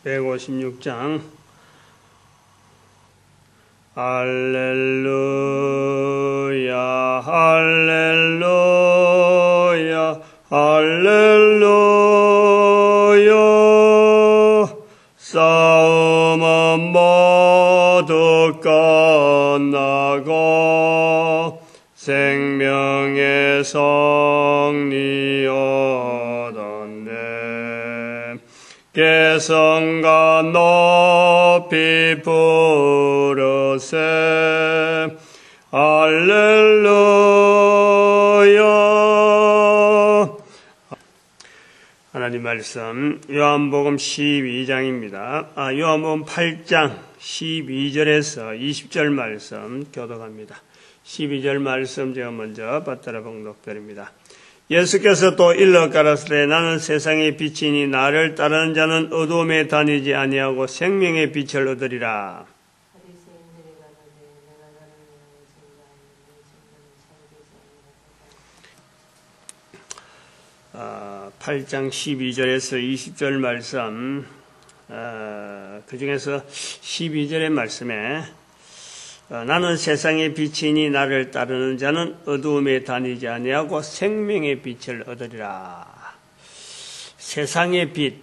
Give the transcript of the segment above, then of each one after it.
156장 할렐루야 할렐루야 할렐루야 싸움은 모두 끝나고 생명의 승리 얻었네. 개성과 높이 부르세 할렐루야. 하나님 말씀 요한복음 12장입니다. 요한복음 8장 12절에서 20절 말씀 교독합니다. 12절 말씀 제가 먼저 받들어 봉독드립니다. 예수께서 또 일러 가라사대 나는 세상의 빛이니 나를 따르는 자는 어두움에 다니지 아니하고 생명의 빛을 얻으리라. 8장 12절에서 20절 말씀, 그 중에서 12절의 말씀에 나는 세상의 빛이니 나를 따르는 자는 어두움에 다니지 아니하고 생명의 빛을 얻으리라. 세상의 빛,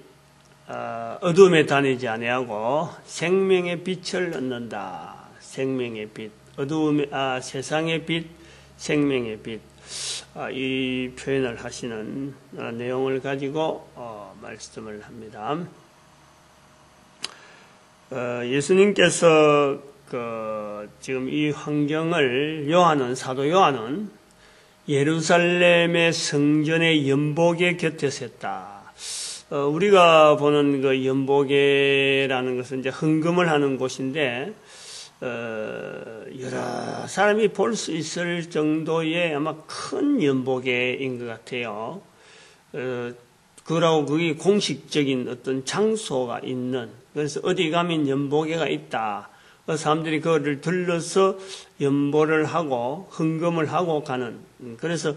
어두움에 다니지 아니하고 생명의 빛을 얻는다. 생명의 빛, 세상의 빛, 생명의 빛. 이 표현을 하시는 내용을 가지고 말씀을 합니다. 예수님께서 지금 이 환경을 사도 요한은 예루살렘의 성전의 연복의 곁에서 했다. 우리가 보는 그 연복회라는 것은 이제 헌금을 하는 곳인데, 여러 사람이 볼 수 있을 정도의 아마 큰 연복회인 것 같아요. 그러고 그게 공식적인 어떤 장소가 있는, 그래서 어디 가면 연복회가 있다. 사람들이 그거를 들러서 연보를 하고 헌금을 하고 가는. 그래서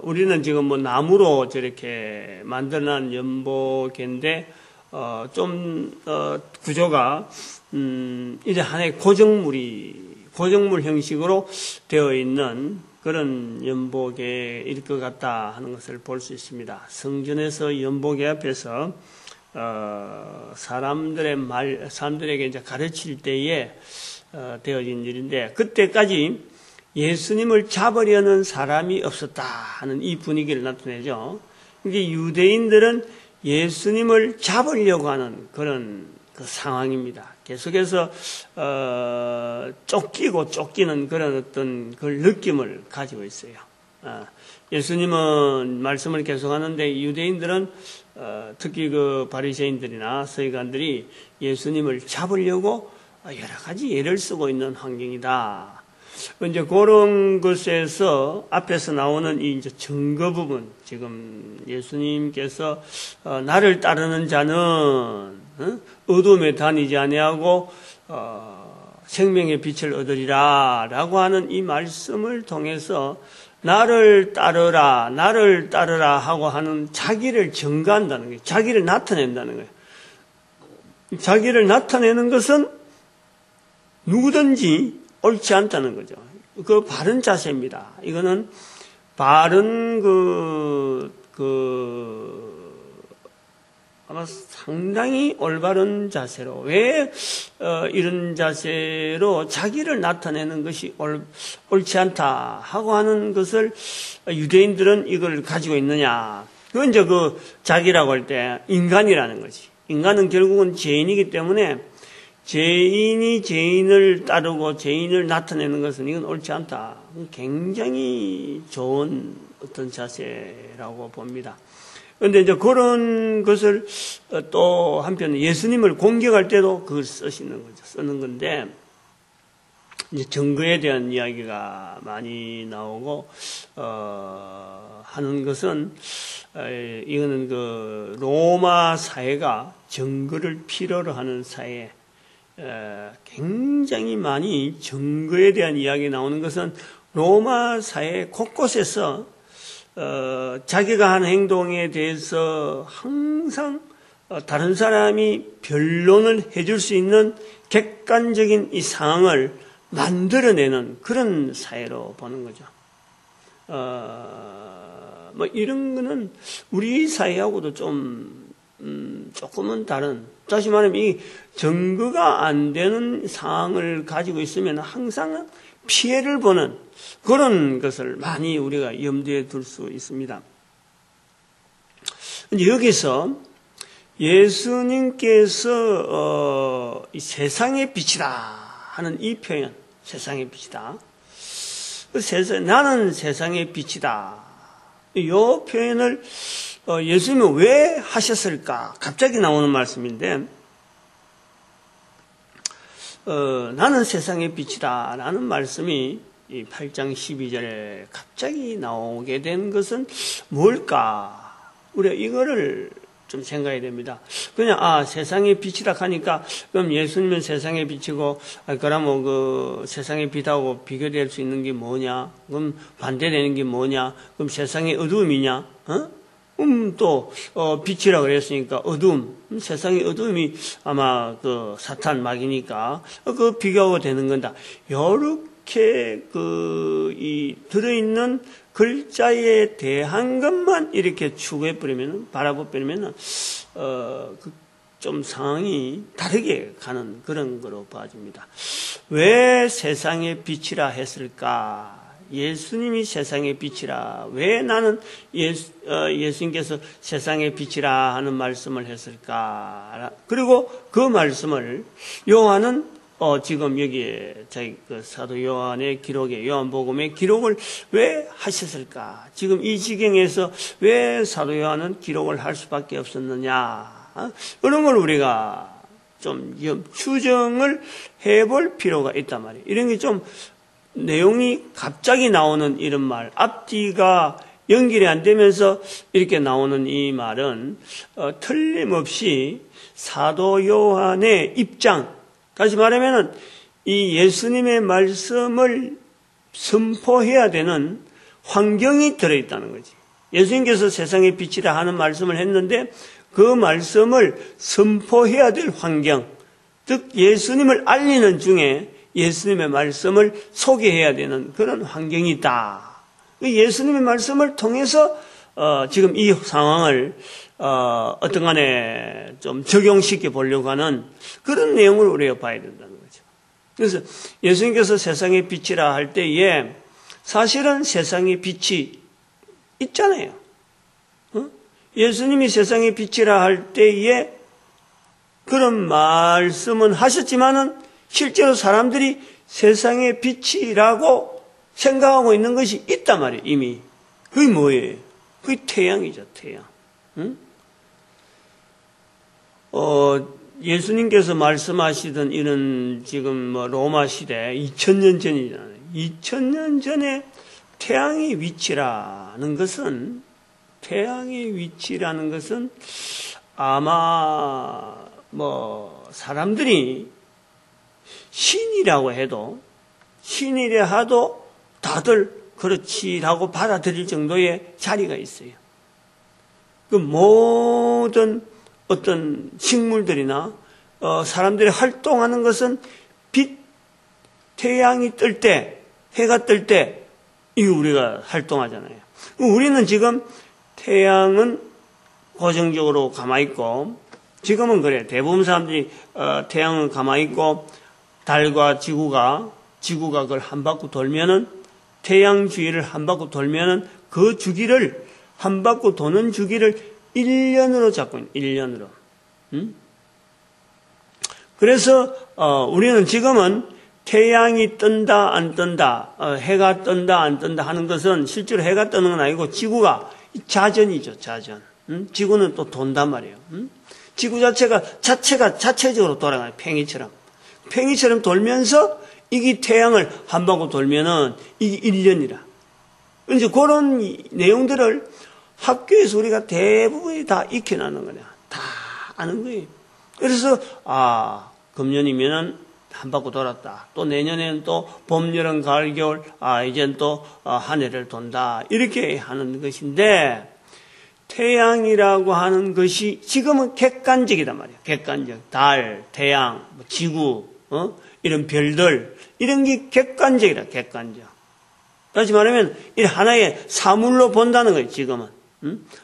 우리는 지금 뭐 나무로 저렇게 만들어낸 연복회인데 구조가 이제 하나의 고정물 형식으로 되어 있는 그런 연복회일 것 같다 하는 것을 볼 수 있습니다. 성전에서 연복회 앞에서 사람들에게 이제 가르칠 때에 되어진 일인데, 그때까지 예수님을 잡으려는 사람이 없었다 하는 이 분위기를 나타내죠. 이게 유대인들은 예수님을 잡으려고 하는 그런 그 상황입니다. 계속해서 쫓기는 그런 어떤 그 느낌을 가지고 있어요. 예수님은 말씀을 계속하는데 유대인들은 특히 그 바리새인들이나 서기관들이 예수님을 잡으려고 여러 가지 예를 쓰고 있는 환경이다. 이제 그런 것에서 앞에서 나오는 이 이제 증거 부분, 지금 예수님께서 나를 따르는 자는 어둠에 다니지 아니하고 생명의 빛을 얻으리라라고 하는 이 말씀을 통해서 나를 따르라 하고 하는 자기를 증거한다는 거예요. 자기를 나타낸다는 거예요. 자기를 나타내는 것은 누구든지 옳지 않다는 거죠. 그 바른 자세입니다. 이거는 바른 아마 상당히 올바른 자세로, 왜 이런 자세로 자기를 나타내는 것이 옳지 않다 하고 하는 것을 유대인들은 이걸 가지고 있느냐. 그건 이제 자기라고 할 때 인간이라는 거지. 인간은 결국은 죄인이기 때문에 죄인이 죄인을 따르고 죄인을 나타내는 것은 이건 옳지 않다. 굉장히 좋은 어떤 자세라고 봅니다. 그런데 이제 그런 것을 또 한편 예수님을 공격할 때도 그걸 쓰는 건데, 이제 증거에 대한 이야기가 많이 나오고, 하는 것은, 이거는 로마 사회가 증거를 필요로 하는 사회, 굉장히 많이 증거에 대한 이야기 나오는 것은 로마 사회 곳곳에서 자기가 한 행동에 대해서 항상 다른 사람이 변론을 해줄 수 있는 객관적인 이 상황을 만들어내는 그런 사회로 보는 거죠. 뭐 이런 거는 우리 사회하고도 조금은 다른, 다시 말하면 이 증거가 안 되는 상황을 가지고 있으면 항상 피해를 보는 그런 것을 많이 우리가 염두에 둘 수 있습니다. 여기서 예수님께서 이 세상의 빛이다 하는 이 표현, 세상의 빛이다. 나는 세상의 빛이다. 이 표현을 예수님은 왜 하셨을까? 갑자기 나오는 말씀인데, 나는 세상의 빛이다 라는 말씀이 이 8장 12절에 갑자기 나오게 된 것은 뭘까? 우리가 이거를 좀 생각해야 됩니다. 그냥 세상의 빛이라 하니까 그럼 예수님은 세상의 빛이고 그러면 그 세상의 빛하고 비교될 수 있는 게 뭐냐? 그럼 반대되는 게 뭐냐? 그럼 세상의 어두움이냐? 또 빛이라 그랬으니까 어두움, 세상의 어두움이 아마 그 사탄 마귀니까 그 비교하고 되는 건다. 이렇게 이 들어있는 글자에 대한 것만 이렇게 추구해 버리면, 바라보 버리면 좀 상황이 다르게 가는 그런 거로 봐집니다. 왜 세상의 빛이라 했을까? 예수님이 세상의 빛이라, 왜 나는 예수님께서 세상의 빛이라 하는 말씀을 했을까? 그리고 그 말씀을 요한은 지금 여기에 자기 그 사도 요한의 기록에, 요한복음의 기록을 왜 하셨을까? 지금 이 지경에서 왜 사도 요한은 기록을 할 수밖에 없었느냐? 이런 걸 우리가 좀 추정을 해볼 필요가 있단 말이에요. 이런 게 좀 내용이 갑자기 나오는 이런 말, 앞뒤가 연결이 안 되면서 이렇게 나오는 이 말은 틀림없이 사도 요한의 입장, 다시 말하면 이 예수님의 말씀을 선포해야 되는 환경이 들어있다는 거지. 예수님께서 세상의 빛이라 하는 말씀을 했는데 그 말씀을 선포해야 될 환경, 즉 예수님을 알리는 중에 예수님의 말씀을 소개해야 되는 그런 환경이 있다. 예수님의 말씀을 통해서 지금 이 상황을 어떤 간에 좀 적용시켜 보려고 하는 그런 내용을 우리가 봐야 된다는 거죠. 그래서 예수님께서 세상의 빛이라 할 때에 사실은 세상의 빛이 있잖아요. 예수님이 세상의 빛이라 할 때에 그런 말씀은 하셨지만은 실제로 사람들이 세상의 빛이라고 생각하고 있는 것이 있단 말이에요, 이미. 그게 뭐예요? 그게 태양이죠, 태양. 응? 예수님께서 말씀하시던 이런 지금 로마 시대 2000년 전이잖아요. 2000년 전에 태양의 위치라는 것은 아마 사람들이 신이라고 해도 다들 그렇지라고 받아들일 정도의 자리가 있어요. 그 모든 어떤 식물들이나 사람들이 활동하는 것은 태양이 뜰 때, 해가 뜰 때 이거 우리가 활동하잖아요. 우리는 지금 태양은 고정적으로 가만히 있고, 지금은 그래. 대부분 사람들이 태양은 가만히 있고 달과 지구가 그걸 한 바퀴 돌면은, 태양 주위를 한 바퀴 돌면은 그 주기를, 한 바퀴 도는 주기를 1년으로 잡고 있는, 1년으로. 그래서 우리는 지금은 태양이 뜬다 안 뜬다, 해가 뜬다 안 뜬다 하는 것은 실제로 해가 뜨는 건 아니고 지구가 자전이죠, 자전. 지구는 또 돈단 말이에요. 지구 자체적으로 돌아가요. 팽이처럼 돌면서 이게 태양을 한 바퀴 돌면은 이게 1년이라. 이제 그런 내용들을 학교에서 우리가 대부분이 다 익혀나는 거냐. 다 아는 거예요. 그래서, 금년이면은 한 바퀴 돌았다. 또 내년에는 또 봄, 여름, 가을, 겨울, 이젠 또 한 해를 돈다. 이렇게 하는 것인데, 태양이라고 하는 것이 지금은 객관적이단 말이에요. 객관적. 달, 태양, 지구, 이런 별들, 이런 게 객관적이라, 객관적. 다시 말하면, 이 하나의 사물로 본다는 거예요, 지금은.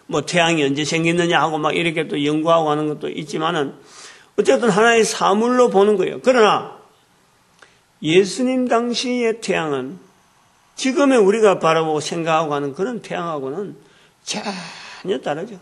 뭐, 태양이 언제 생겼느냐 하고 막 이렇게 또 연구하고 하는 것도 있지만은, 어쨌든 하나의 사물로 보는 거예요. 그러나, 예수님 당시의 태양은 지금의 우리가 바라보고 생각하고 하는 그런 태양하고는 전혀 다르죠.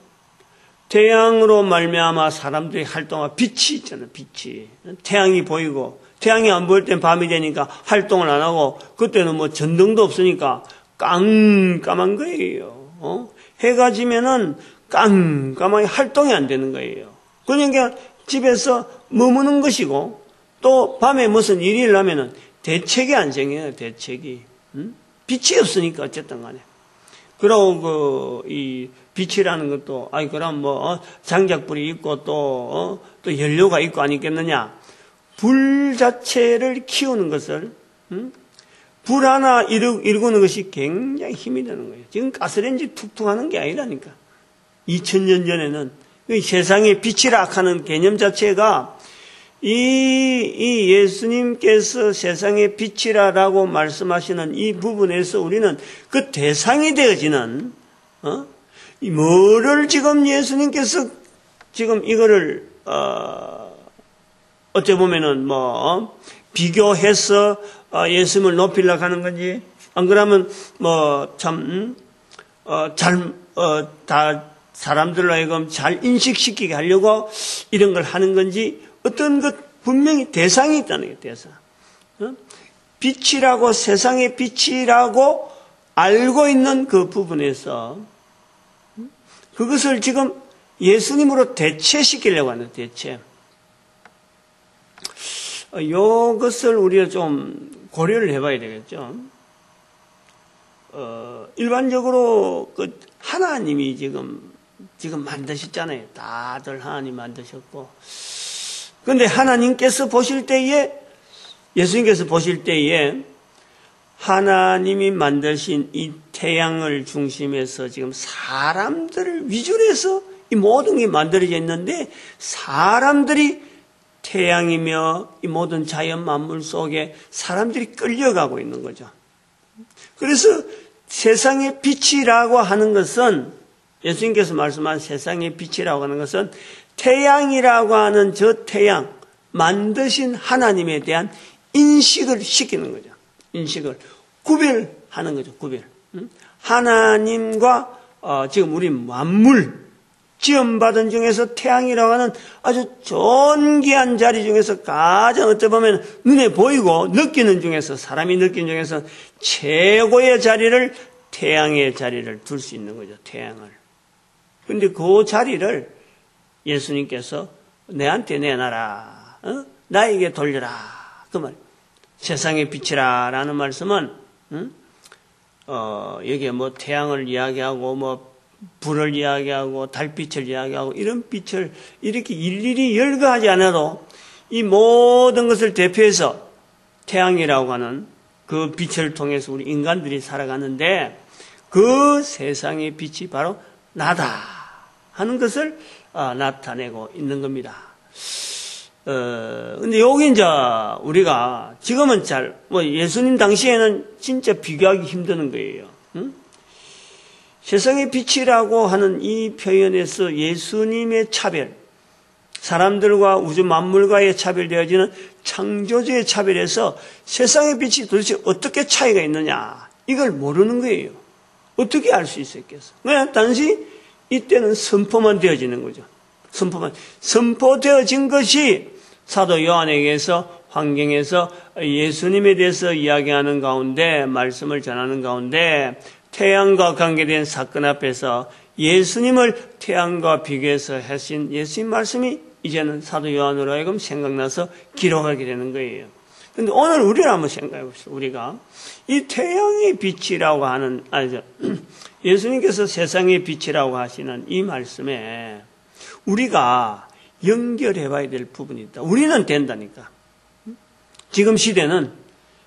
태양으로 말미암아 사람들이 활동하고 빛이 있잖아요. 빛이. 태양이 보이고 태양이 안 보일 땐 밤이 되니까 활동을 안 하고 그때는 뭐 전등도 없으니까 깜깜한 거예요. 해가 지면은 깜깜하게 활동이 안 되는 거예요. 그러니까 집에서 머무는 것이고 또 밤에 무슨 일이 일어나면은 대책이 안 생겨요. 대책이. 빛이 없으니까 어쨌든 간에. 그리고 이 빛이라는 것도 그럼 뭐 장작불이 있고 또 연료가 있고 아니겠느냐. 불 자체를 키우는 것을 불 하나 일구는 것이 굉장히 힘이 되는 거예요. 지금 가스레인지 툭툭 하는 게 아니라니까. 2000년 전에는 세상의 빛이라 하는 개념 자체가 이 예수님께서 세상의 빛이라고 말씀하시는 이 부분에서 우리는 그 대상이 되어지는 뭐를 지금 예수님께서 지금 이거를 어째 보면은 뭐 비교해서 예수님을 높이려고 하는 건지 안 그러면 뭐 참 다 사람들로 하여금 잘 인식시키게 하려고 이런 걸 하는 건지 어떤 것 분명히 대상이 있다는 게 대상. 빛이라고 세상의 빛이라고 알고 있는 그 부분에서 그것을 지금 예수님으로 대체시키려고 하는 대체. 이것을 우리가 좀 고려를 해봐야 되겠죠. 일반적으로 그 하나님이 지금 만드셨잖아요. 다들 하나님 만드셨고. 그런데 하나님께서 보실 때에 예수님께서 보실 때에 하나님이 만드신 이 태양을 중심해서 지금 사람들을 위주로 해서 이 모든 게 만들어져 있는데 사람들이 태양이며 이 모든 자연 만물 속에 사람들이 끌려가고 있는 거죠. 그래서 세상의 빛이라고 하는 것은 예수님께서 말씀한 세상의 빛이라고 하는 것은 태양이라고 하는 저 태양 만드신 하나님에 대한 인식을 시키는 거죠. 인식을 구별하는 거죠. 구별. 하나님과 지금 우리 만물 지음받은 중에서 태양이라고 하는 아주 존귀한 자리 중에서 가장 어떻게 보면 눈에 보이고 느끼는 중에서 사람이 느끼는 중에서 최고의 자리를 태양의 자리를 둘 수 있는 거죠. 태양을. 그런데 그 자리를 예수님께서 내한테 내놔라. 나에게 돌려라. 그 말. 세상의 빛이라라는 말씀은 여기에 뭐 태양을 이야기하고 뭐 불을 이야기하고 달빛을 이야기하고 이런 빛을 이렇게 일일이 열거하지 않아도 이 모든 것을 대표해서 태양이라고 하는 그 빛을 통해서 우리 인간들이 살아가는데 그 세상의 빛이 바로 나다 하는 것을 나타내고 있는 겁니다. 근데 여기 이제 우리가 지금은 뭐 예수님 당시에는 진짜 비교하기 힘드는 거예요. 세상의 빛이라고 하는 이 표현에서 예수님의 차별, 사람들과 우주 만물과의 차별되어지는 창조주의 차별에서 세상의 빛이 도대체 어떻게 차이가 있느냐 이걸 모르는 거예요. 어떻게 알 수 있었겠어? 그냥 단지 이때는 선포만 되어지는 거죠. 선포되어진 것이 사도 요한에게서 환경에서 예수님에 대해서 이야기하는 가운데 말씀을 전하는 가운데 태양과 관계된 사건 앞에서 예수님을 태양과 비교해서 하신 예수님 말씀이 이제는 사도 요한으로 하여금 생각나서 기록하게 되는 거예요. 그런데 오늘 우리를 한번 생각해 봅시다. 우리가 이 태양의 빛이라고 하는 예수님께서 세상의 빛이라고 하시는 이 말씀에 우리가 연결해 봐야 될 부분이 있다. 우리는 된다니까. 지금 시대는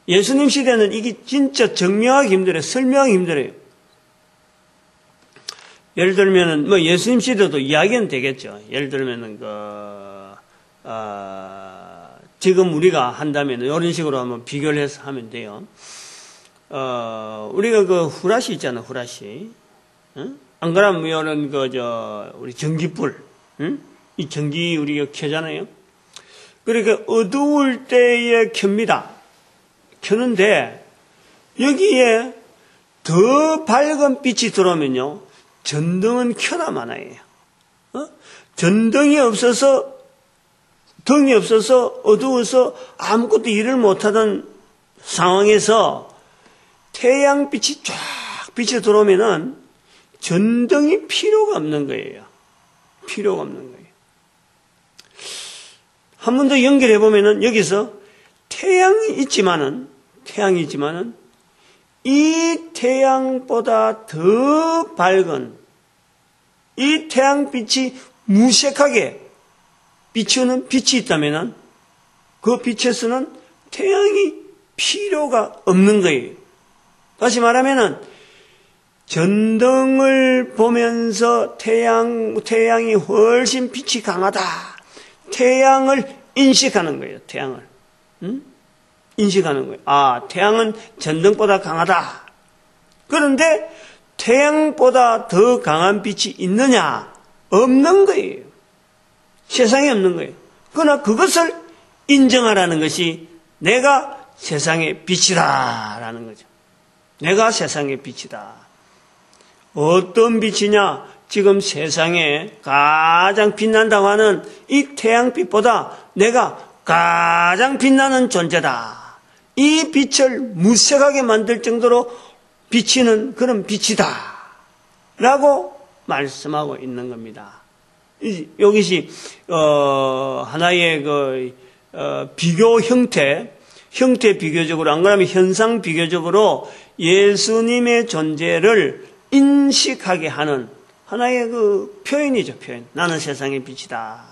예수님 시대는 이게 진짜 정명하기 힘들어요. 설명하기 힘들어요. 예를 들면은 뭐 예수님 시대도 이야기는 되겠죠. 예를 들면은 지금 우리가 한다면 이런 식으로 한번 비교를 해서 하면 돼요. 우리가 그 후라시 있잖아, 후라시. 응? 안 그러면 이런 우리 전기불, 응? 이 전기 우리가 켜잖아요. 그러니까 어두울 때에 켭니다. 켜는데 여기에 더 밝은 빛이 들어오면요, 전등은 켜나 마나요. 전등이 없어서, 등이 없어서 어두워서 아무것도 일을 못하던 상황에서 태양빛이 쫙 빛이 들어오면은 전등이 필요가 없는 거예요. 필요가 없는 거예요. 한 번 더 연결해 보면은 여기서 태양이 있지만은 이 태양보다 더 밝은 이 태양빛이 무색하게 비추는 빛이 있다면은 그 빛에서는 태양이 필요가 없는 거예요. 다시 말하면은 전등을 보면서 태양이 훨씬 빛이 강하다. 태양을 인식하는 거예요. 태양을. 인식하는 거예요. 아, 태양은 전등보다 강하다. 그런데 태양보다 더 강한 빛이 있느냐? 없는 거예요. 세상에 없는 거예요. 그러나 그것을 인정하라는 것이 내가 세상의 빛이다라는 거죠. 내가 세상의 빛이다. 어떤 빛이냐? 지금 세상에 가장 빛난다고 하는 이 태양빛보다 내가 가장 빛나는 존재다. 이 빛을 무색하게 만들 정도로 비치는 그런 빛이다. 라고 말씀하고 있는 겁니다. 이것이 하나의 비교 형태 비교적으로, 안 그러면 현상 비교적으로 예수님의 존재를 인식하게 하는 하나의 표현이죠, 표현. 나는 세상의 빛이다.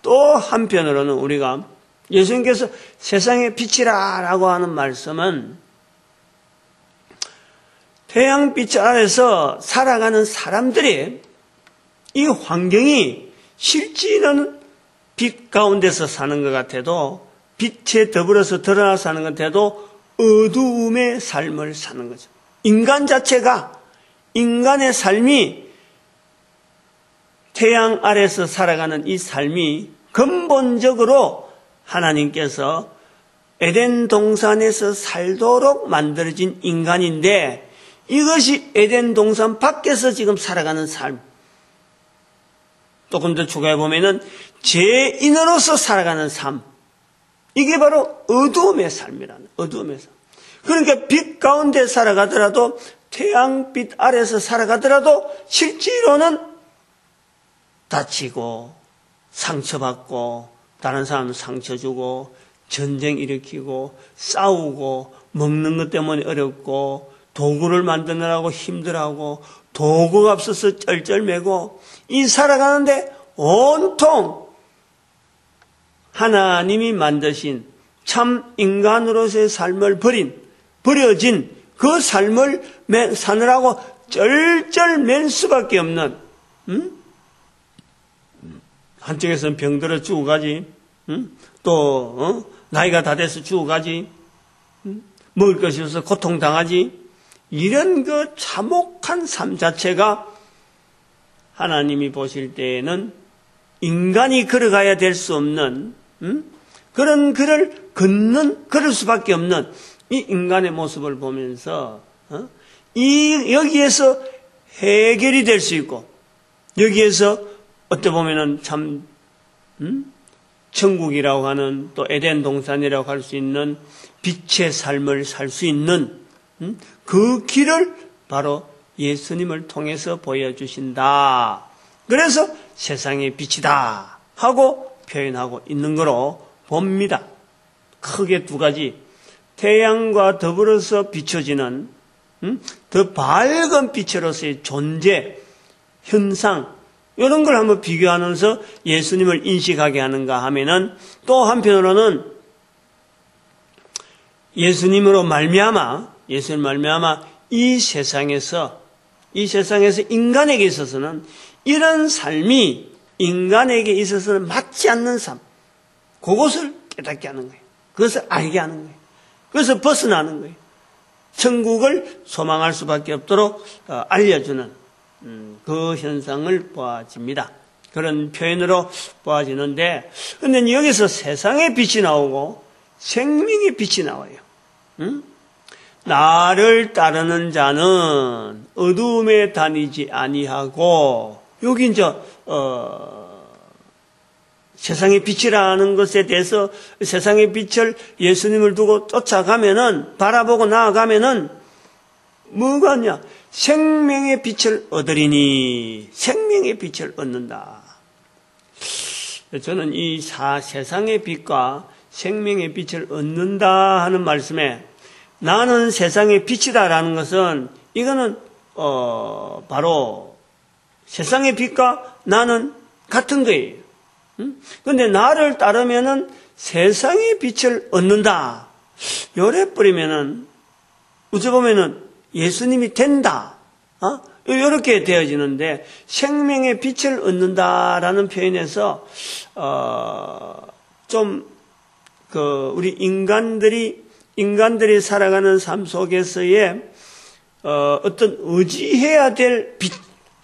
또 한편으로는 우리가 예수님께서 세상의 빛이라고 하는 말씀은 태양빛 아래서 살아가는 사람들이 이 환경이 실제는 빛 가운데서 사는 것 같아도, 빛에 더불어서 드러나 사는 것 같아도 어두움의 삶을 사는 거죠. 인간 자체가, 인간의 삶이 태양 아래서 살아가는 이 삶이 근본적으로 하나님께서 에덴 동산에서 살도록 만들어진 인간인데, 이것이 에덴 동산 밖에서 지금 살아가는 삶. 조금 더 추가해 보면은 죄인으로서 살아가는 삶. 이게 바로 어두움의 삶이라는, 어두움의 삶. 그러니까 빛 가운데 살아가더라도, 태양빛 아래서 살아가더라도 실제로는 다치고 상처받고 다른 사람 상처 주고 전쟁 일으키고 싸우고 먹는 것 때문에 어렵고 도구를 만드느라고 힘들어하고 도구가 없어서 쩔쩔매고 이 살아가는데 온통 하나님이 만드신 참 인간으로서의 삶을 버려진 그 삶을 사느라고 쩔쩔맬 수밖에 없는, 한쪽에서는 병들어 죽어가지, 또 나이가 다 돼서 죽어가지, 먹을 것이 없어서 고통당하지, 이런 그 참혹한 삶 자체가 하나님이 보실 때에는 인간이 걸어가야 될 수 없는, 그런 길을 걸을 수밖에 없는 이 인간의 모습을 보면서 여기에서 해결이 될 수 있고, 여기에서 어떻게 보면은 참 천국이라고 하는, 또 에덴 동산이라고 할 수 있는 빛의 삶을 살 수 있는 그 길을 바로 예수님을 통해서 보여주신다. 그래서 세상의 빛이다 하고 표현하고 있는 거로 봅니다. 크게 두 가지, 태양과 더불어서 비춰지는 더 밝은 빛으로서의 존재, 현상, 이런 걸 한번 비교하면서 예수님을 인식하게 하는가 하면은, 또 한편으로는 예수님으로 말미암아 이 세상에서 이 세상에서 인간에게 있어서는 이런 삶이 인간에게 있어서는 맞지 않는 삶, 그것을 깨닫게 하는 거예요. 그것을 알게 하는 거예요. 그래서 벗어나는 거예요. 천국을 소망할 수밖에 없도록 알려주는 그 현상을 보아집니다. 그런 표현으로 보아지는데, 근데 여기서 세상의 빛이 나오고 생명의 빛이 나와요. 나를 따르는 자는 어두움에 다니지 아니하고, 여기 이제 세상의 빛이라는 것에 대해서 세상의 빛을 예수님을 두고 쫓아가면은, 바라보고 나아가면은 뭐가 있냐? 생명의 빛을 얻으리니 생명의 빛을 얻는다. 저는 이 세상의 빛과 생명의 빛을 얻는다 하는 말씀에 나는 세상의 빛이다라는 것은 이거는 바로 세상의 빛과 나는 같은 거예요. 그런데 나를 따르면은 세상의 빛을 얻는다. 요래 뿌리면은 어찌 보면은 예수님이 된다. 이렇게 되어지는데 생명의 빛을 얻는다라는 표현에서 우리 인간들이 살아가는 삶 속에서의 어떤 의지해야 될 빛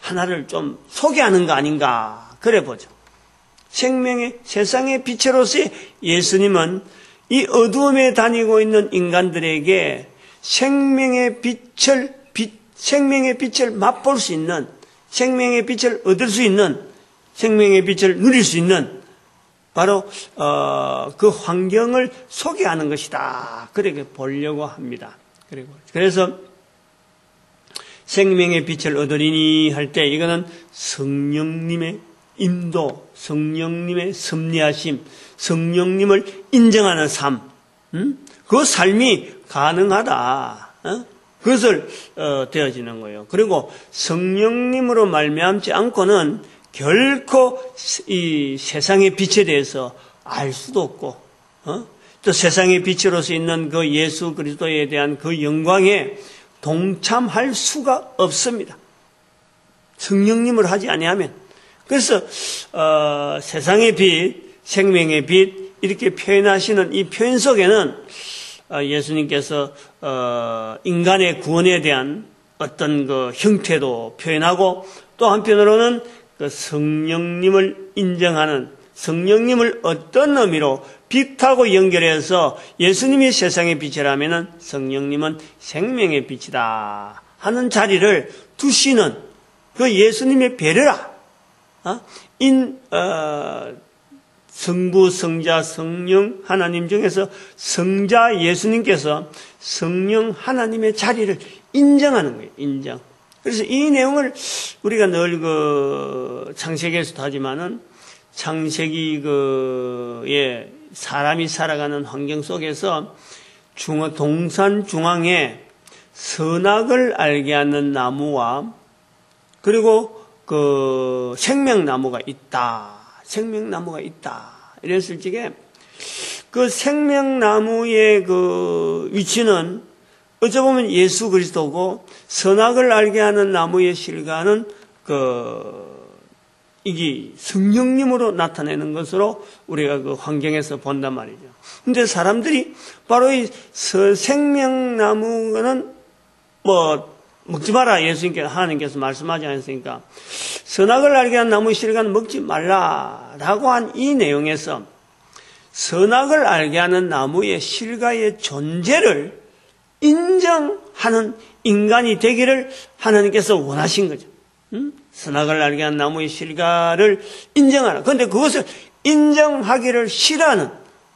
하나를 좀 소개하는 거 아닌가 그래 보죠. 세상의 빛으로서의 예수님은 이 어두움에 다니고 있는 인간들에게 생명의 빛을 맛볼 수 있는, 생명의 빛을 얻을 수 있는, 생명의 빛을 누릴 수 있는 바로 그 환경을 소개하는 것이다. 그렇게 보려고 합니다. 그래서 생명의 빛을 얻으리니 할 때 이거는 성령님의 인도, 성령님의 섭리하심, 성령님을 인정하는 삶, 그 삶이 가능하다. 그것을 되어지는 거예요. 그리고 성령님으로 말미암지 않고는 결코 이 세상의 빛에 대해서 알 수도 없고, 또 세상의 빛으로서 있는 그 예수 그리스도에 대한 그 영광에 동참할 수가 없습니다. 성령님을 하지 아니하면. 그래서 세상의 빛, 생명의 빛 이렇게 표현하시는 이 표현 속에는 예수님께서 인간의 구원에 대한 어떤 그 형태도 표현하고 또 한편으로는 그 성령님을 인정하는 성령님을 어떤 의미로 빛하고 연결해서 예수님이 세상의 빛이라면은 성령님은 생명의 빛이다 하는 자리를 두시는 그 예수님의 배려라. 성부, 성자, 성령 하나님 중에서 성자 예수님께서 성령 하나님의 자리를 인정하는 거예요. 인정. 그래서 이 내용을 우리가 늘 창세기에서도 하지만은 창세기에 사람이 살아가는 환경 속에서 동산 중앙에 선악을 알게 하는 나무와 그리고 그 생명나무가 있다. 생명나무가 있다. 이랬을 적에 그 생명나무의 그 위치는 어쩌보면 예수 그리스도고 선악을 알게 하는 나무의 실과는 이게 성령님으로 나타내는 것으로 우리가 그 환경에서 본단 말이죠. 근데 사람들이 바로 이 생명나무는 먹지 마라 하나님께서 말씀하지 않았으니까 선악을 알게 한 나무의 실과는 먹지 말라라고 한 이 내용에서 선악을 알게 하는 나무의 실과의 존재를 인정하는 인간이 되기를 하나님께서 원하신 거죠. 선악을 알게 한 나무의 실과를 인정하라. 그런데 그것을 인정하기를 싫어하는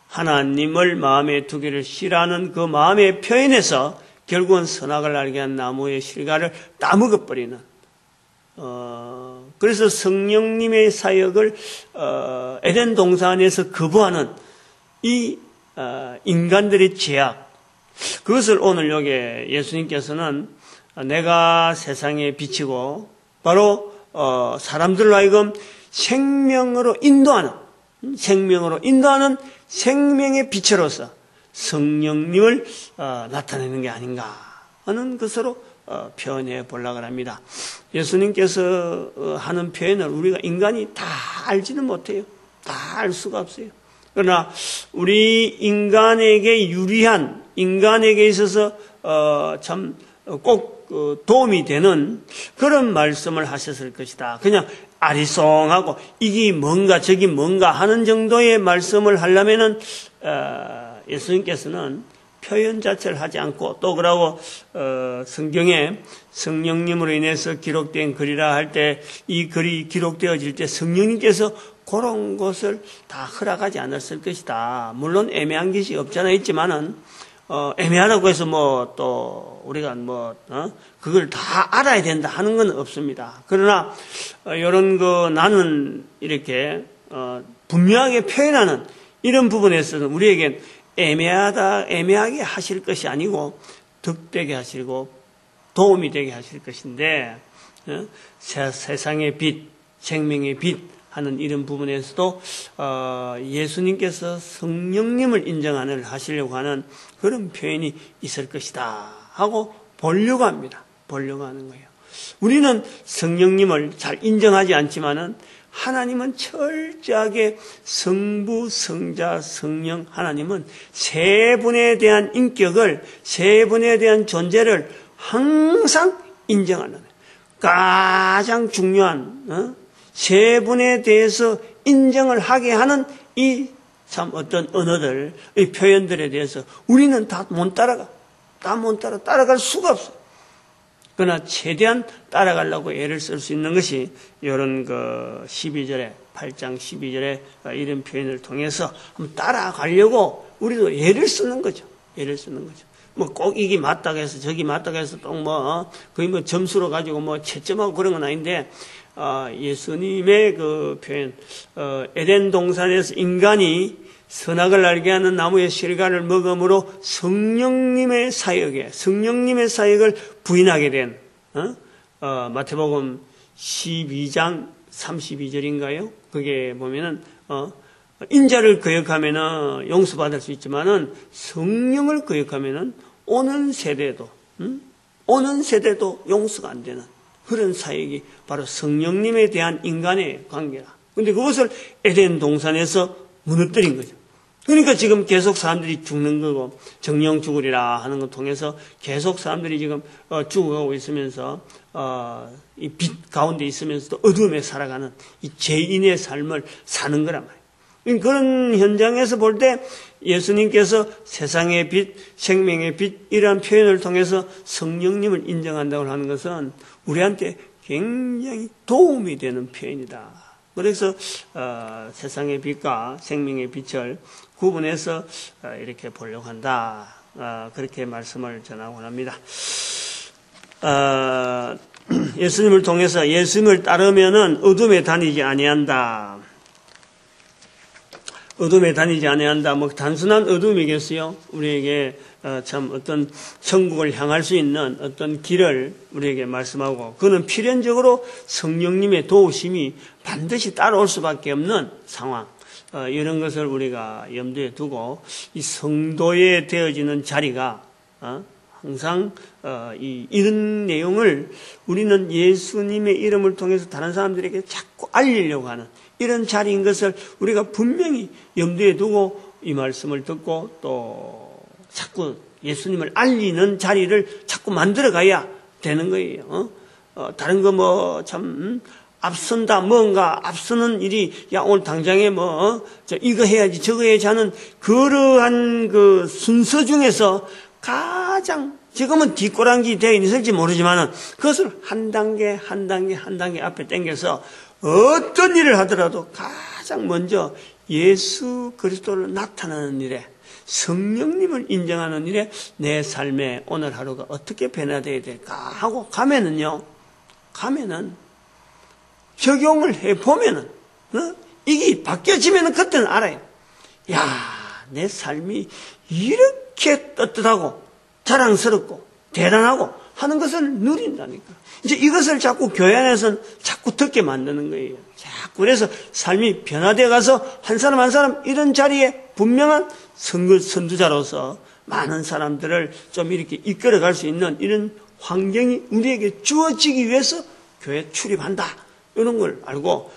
하나님을 마음에 두기를 싫어하는 그 마음의 표현에서 결국은 선악을 알게 한 나무의 실과를 따먹어버리는 그래서 성령님의 사역을 에덴 동산에서 거부하는 이 인간들의 죄악 그것을 오늘 여기 예수님께서는 내가 세상에 비치고 바로 사람들로 하여금 생명으로 인도하는 생명의 빛으로서 성령님을 나타내는 게 아닌가 하는 것으로 표현해 보려고 합니다. 예수님께서 하는 표현을 우리가 인간이 다 알지는 못해요. 다 알 수가 없어요. 그러나 우리 인간에게 유리한, 인간에게 있어서 참 꼭 도움이 되는 그런 말씀을 하셨을 것이다. 그냥 아리송하고 이게 뭔가 저기 뭔가 하는 정도의 말씀을 하려면은 예수님께서는 표현 자체를 하지 않고, 또 그러고 성경에 성령님으로 인해서 기록된 글이라 할 때 이 글이 기록되어질 때 성령님께서 그런 것을 다 허락하지 않았을 것이다. 물론 애매한 것이 없잖아 있지만은 애매하다고 해서 뭐 또 우리가 그걸 다 알아야 된다 하는 건 없습니다. 그러나 이런 나는 이렇게 분명하게 표현하는 이런 부분에서는 우리에겐 애매하게 하실 것이 아니고 득되게 하시고 도움이 되게 하실 것인데, 세상의 빛, 생명의 빛 하는 이런 부분에서도 예수님께서 성령님을 하시려고 하는 그런 표현이 있을 것이다 하고 보려고 합니다. 보려고 하는 거예요. 우리는 성령님을 잘 인정하지 않지만은 하나님은 철저하게 성부, 성자, 성령, 하나님은 세 분에 대한 인격을, 세 분에 대한 존재를 항상 인정하는, 가장 중요한 세 분에 대해서 인정을 하게 하는 이 참 어떤 언어들, 이 표현들에 대해서 우리는 다 못 따라갈 수가 없어요. 그러나 최대한 따라가려고 애를 쓸 수 있는 것이 이런 12절에, 8장 12절에 이런 표현을 통해서 한번 따라가려고 우리도 애를 쓰는 거죠. 애를 쓰는 거죠. 뭐 꼭 이게 맞다고 해서 저기 맞다고 해서 또 거의 점수로 가지고 채점하고 그런 건 아닌데, 예수님의 그 표현, 에덴 동산에서 인간이 선악을 알게 하는 나무의 실과를 먹음으로 성령님의 사역을 부인하게 된, 마태복음 12장 32절인가요? 그게 보면은, 인자를 거역하면은 용서받을 수 있지만은 성령을 거역하면은 오는 세대도 용서가 안 되는 그런 사역이 바로 성령님에 대한 인간의 관계라. 근데 그것을 에덴 동산에서 무너뜨린 거죠. 그러니까 지금 계속 사람들이 죽는 거고, 정령 죽으리라 하는 것 통해서 계속 사람들이 지금 죽어가고 있으면서 이 빛 가운데 있으면서도 어둠에 살아가는 이 죄인의 삶을 사는 거란 말이에요. 그런 현장에서 볼 때 예수님께서 세상의 빛, 생명의 빛 이러한 표현을 통해서 성령님을 인정한다고 하는 것은 우리한테 굉장히 도움이 되는 표현이다. 그래서 세상의 빛과 생명의 빛을 구분해서 이렇게 보려고 한다. 그렇게 말씀을 전하고 합니다. 예수님을 통해서 예수님을 따르면은 어둠에 다니지 아니한다. 어둠에 다니지 아니한다. 단순한 어둠이겠어요? 우리에게 참 어떤 천국을 향할 수 있는 어떤 길을 우리에게 말씀하고, 그는 필연적으로 성령님의 도우심이 반드시 따라올 수밖에 없는 상황, 이런 것을 우리가 염두에 두고 이 성도에 되어지는 자리가 항상 이런 내용을 우리는 예수님의 이름을 통해서 다른 사람들에게 자꾸 알리려고 하는 이런 자리인 것을 우리가 분명히 염두에 두고 이 말씀을 듣고 또 자꾸 예수님을 알리는 자리를 자꾸 만들어 가야 되는 거예요. 다른 거 앞선다, 뭔가 앞서는 일이, 오늘 당장에 이거 해야지, 저거 해야지 하는 그러한 그 순서 중에서 가장, 지금은 뒷꼬랑지 되어 있을지 모르지만은 그것을 한 단계 앞에 당겨서 어떤 일을 하더라도 가장 먼저 예수 그리스도를 나타내는 일에, 성령님을 인정하는 일에 내 삶의 오늘 하루가 어떻게 변화되어야 될까 하고 가면은 적용을 해보면은, 이게 바뀌어지면은 그때는 알아요. 내 삶이 이렇게 떳떳하고 자랑스럽고 대단하고 하는 것을 누린다니까. 이제 이것을 자꾸 교회 안에서는 자꾸 듣게 만드는 거예요. 자꾸 그래서 삶이 변화되어 가서 한 사람 한 사람 이런 자리에 분명한 선두자로서 많은 사람들을 좀 이렇게 이끌어 갈 수 있는 이런 환경이 우리에게 주어지기 위해서 교회에 출입한다. 이런 걸 알고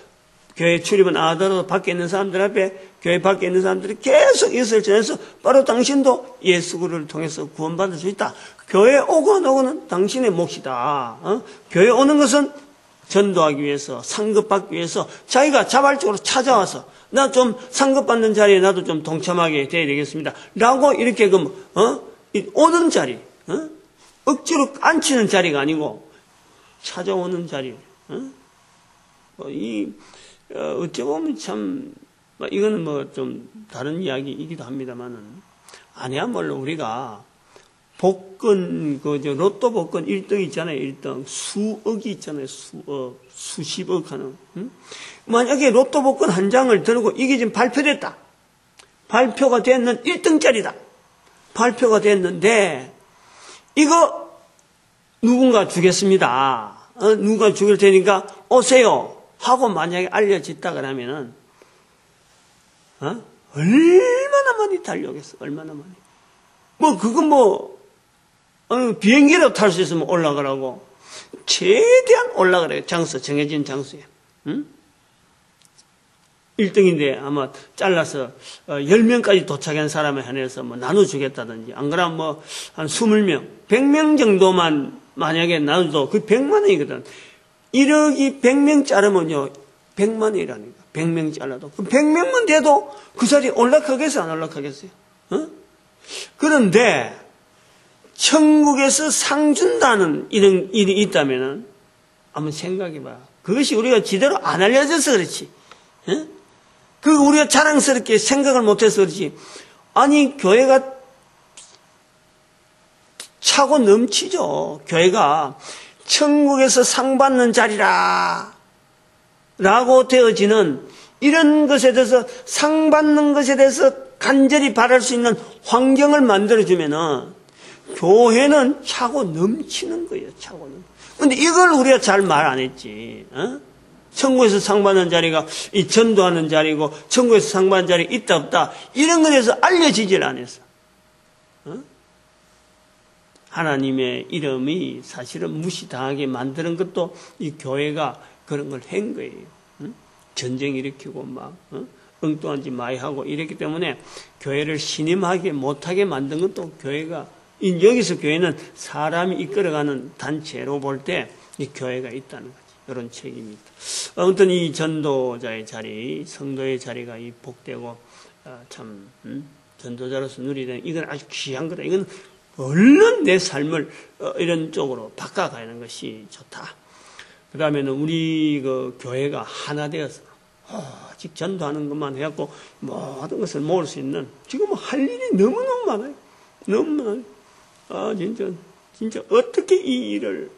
교회에 출입은 안 하더라도 밖에 있는 사람들 앞에 교회 밖에 있는 사람들이 계속 예수를 전해서 바로 당신도 예수 그리스도를 통해서 구원받을 수 있다. 교회에 오고 안 오고는 당신의 몫이다. 교회에 오는 것은 전도하기 위해서, 상급받기 위해서 자기가 자발적으로 찾아와서 나 좀 상급받는 자리에 나도 좀 동참하게 돼야 되겠습니다. 라고 이렇게 오는 자리, 억지로 앉히는 자리가 아니고 찾아오는 자리. 어찌 보면 참 이거는 좀 다른 이야기이기도 합니다만은 아니야말로 우리가 복권 로또 복권 1등 있잖아요. 1등 수억이 있잖아요. 수십억 하는. 만약에 로또 복권 한 장을 들고 이게 지금 발표됐다. 발표가 됐는 1등짜리다. 발표가 됐는데 이거 누군가 주겠습니다. 누가 죽일 테니까 오세요. 하고 만약에 알려졌다 그러면은 얼마나 많이 달려오겠어. 얼마나 많이. 비행기로 탈 수 있으면 올라가라고. 최대한 올라가래요. 정해진 장소에. 1등인데 아마 잘라서 10명까지 도착한 사람에 한해서 나눠주겠다든지, 안 그러면 한 20명, 100명 정도만 만약에 나눠도 그 100만 원이거든. 1억이 100명 자르면요, 100만 원이라니까. 100명 잘라도. 그럼 100명만 돼도 그 자리에 올라가겠어요? 안 올라가겠어요? 그런데 천국에서 상 준다는 이런 일이 있다면은 한번 생각해봐. 그것이 우리가 제대로 안 알려져서 그렇지. 우리가 자랑스럽게 생각을 못해서 그렇지. 아니, 교회가 차고 넘치죠. 교회가 천국에서 상 받는 자리라 라고 되어지는 이런 것에 대해서, 상 받는 것에 대해서 간절히 바랄 수 있는 환경을 만들어주면은 교회는 차고 넘치는 거예요. 차고 넘치는. 근데 이걸 우리가 잘 말 안 했지. 천국에서 상 받는 자리가 이 전도하는 자리고, 천국에서 상 받는 자리 있다 없다 이런 것에 대해서 알려지질 않았어. 하나님의 이름이 사실은 무시당하게 만드는 것도 이 교회가 그런 걸 한 거예요. 전쟁 일으키고 엉뚱한 짓 많이 하고 이랬기 때문에 교회를 신임하게 못하게 만든 것도 교회가, 여기서 교회는 사람이 이끌어가는 단체로 볼 때 이 교회가 있다는 거지. 이런 책임입니다. 아무튼 이 전도자의 자리, 성도의 자리가 이 복되고 전도자로서 누리는, 이건 아주 귀한 거다. 이건 얼른 내 삶을 이런 쪽으로 바꿔가는 것이 좋다. 그 다음에는 우리 교회가 하나 되어서 즉 전도하는 것만 해갖고 모든 것을 모을 수 있는, 지금 할 일이 너무너무 많아요. 너무 많아요. 진짜 어떻게 이 일을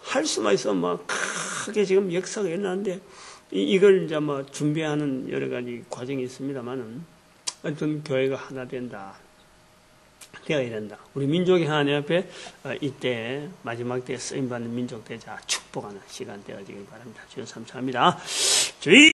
할 수만 있으면 크게 지금 역사가 일어나는데, 이걸 이제 준비하는 여러 가지 과정이 있습니다만은, 하여튼 교회가 하나 된다. 되어야 된다. 우리 민족이 하나님 앞에 이때 마지막 때에 쓰임받는 민족 되자 축복하는 시간 되어지길 바랍니다. 주여 감사합니다. 주의